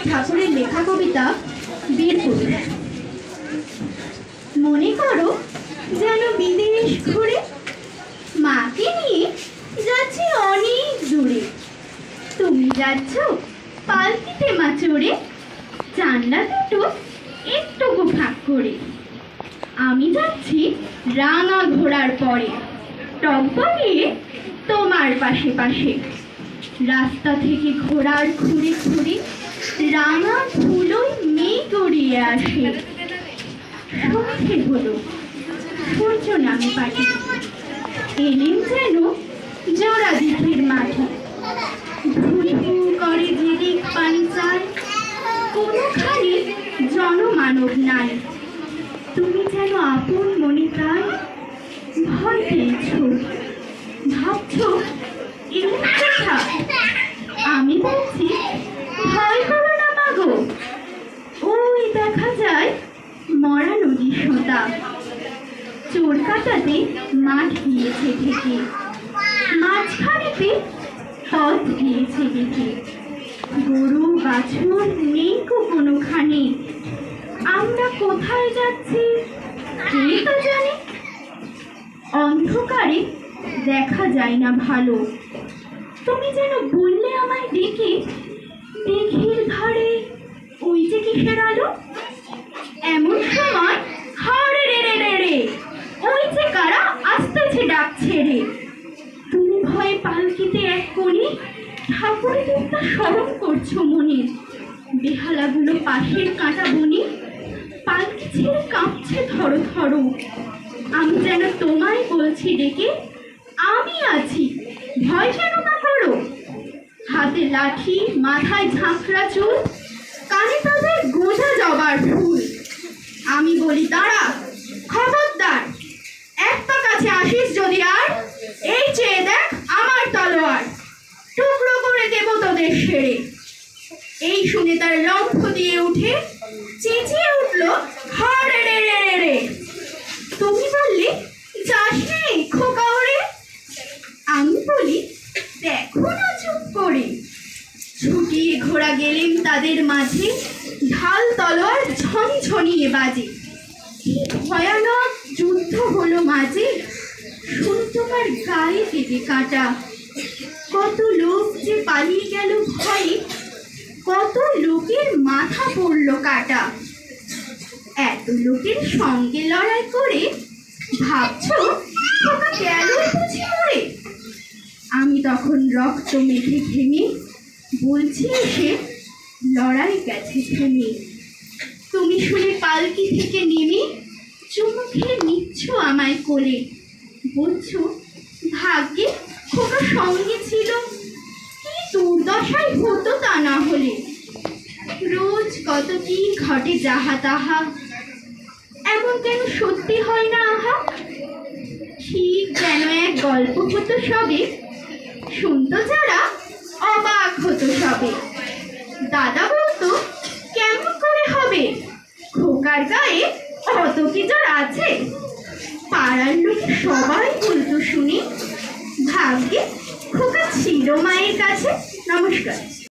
রবীন্দ্রনাথ ঠাকুরের লেখা কবিতা বীরপুরুষ। মনে করো যেন বিদেশ ঘুরে মাকে নিয়ে যাচ্ছি অনেক দূরে। তুমি যাচ্ছ পালকিতে মা চড়ে, জানলা দুটো একটুকু ফাঁক করে। আমি যাচ্ছি রাঙা ঘোড়ার পরে, টগবগিয়ে তোমার পাশে পাশে। রাস্তা থেকে ঘোড়ার ঘুরে ঘুরে রাঙা ধুলোয় মেঘ গড়িয়ে আসে। সন্ধে হলো, সূর্য নামে পাখি এলেন যেন জোড়া দিঘির মাঠে। ধুধু করে যেদিক পানি চায়, কোনোখানে জনমানব নাই। তুমি যেন আপন মনে তাই ভয় পেয়েছ, ভাবছ এলেন কথা। আমি বলছি ভয় করো না মাগো, ওই দেখা যায় মরা নদীর সোঁতা। চোর কাটাতে মাঠ দিয়েছে ঢেকে, মাঝখানেতে পথ দিয়েছে দেখে। গরু বাছুর নেই কোনোখানে, আমরা কোথায় যাচ্ছি কে তো জানে। অন্ধকারে দেখা যায় না ভালো, তুমি যেন বললে আমায় ডেকে। দিঘির ধারে ওই যে কিসের আলো। এমন সময় হারে রে রে রে রে, ওই যে কারা আসতেছে ডাক ছেড়ে। তুমি ভয়ে পালকিতে এক কোণে ঠাকুরের রূপটা স্মরণ করছো মনে। বেহালাগুলো পাশের কাঁটা বনে, পালকি ছেড়ে কাঁপছে ধরো ধরো। আমি যেন তোমায় বলছি ডেকে, আমি আছি ভয় যেন না করো। হাতে লাঠি, মাথায় ঝাঁকড়া চুল, কানে তাদের গোঁজা জবার ফুল। আমি বলি দাঁড়া, খবরদার, এক পা কাছে আসিস যদি আর, এই চেয়ে দেখ আমার তলোয়ার, টুকরো করে দেব তোদের সেরে। এই শুনে তার লক্ষ্য দিয়ে উঠে চেঁচিয়ে উঠল হারে রে রে রে রে। তুমি বললে যাস নে খোকা ওরে। আমি বলি দেখো না চুপ করে। ছুটিয়ে ঘোড়া গেলেন তাদের মাঝে, ঢাল তলোয়ার ঝনঝনিয়ে বাজে। কি ভয়ানক যুদ্ধ হলো মাঝে, শুনে তোমার গায়ে দেবে কাঁটা। কত লোক যে পালিয়ে গেল ভয়ে, কত লোকের মাথা পড়লো কাটা। এত লোকের সঙ্গে লড়াই করে ভাবছো খোকা গেল বুঝি মরে। আমি তখন রক্ত মেখে ঘেমে বলছি এসে লড়াই গেছে থেমে। তুমি শুনে পালকি থেকে নেমে চুমু খেয়ে নিচ্ছ আমায় কোলে, বলছো ভাগ্যে খোকা সঙ্গে ছিল, কি দুর্দশায় হতো তা না হলে। রোজ কত কি ঘটে যাহা তাহা, এমন কেন সত্যি হয় না আহা। ঠিক যেন এক গল্প হতো সবে, শুনতো যারা অবাক হতো সবে। দাদা বলতো কেমন করে হবে, খোকার গায়ে অত কি জোর আছে। পাড়ার লোক সবাই বলতো শুনি, ভাগ্যে খোকা ছিল মায়ের কাছে। নমস্কার।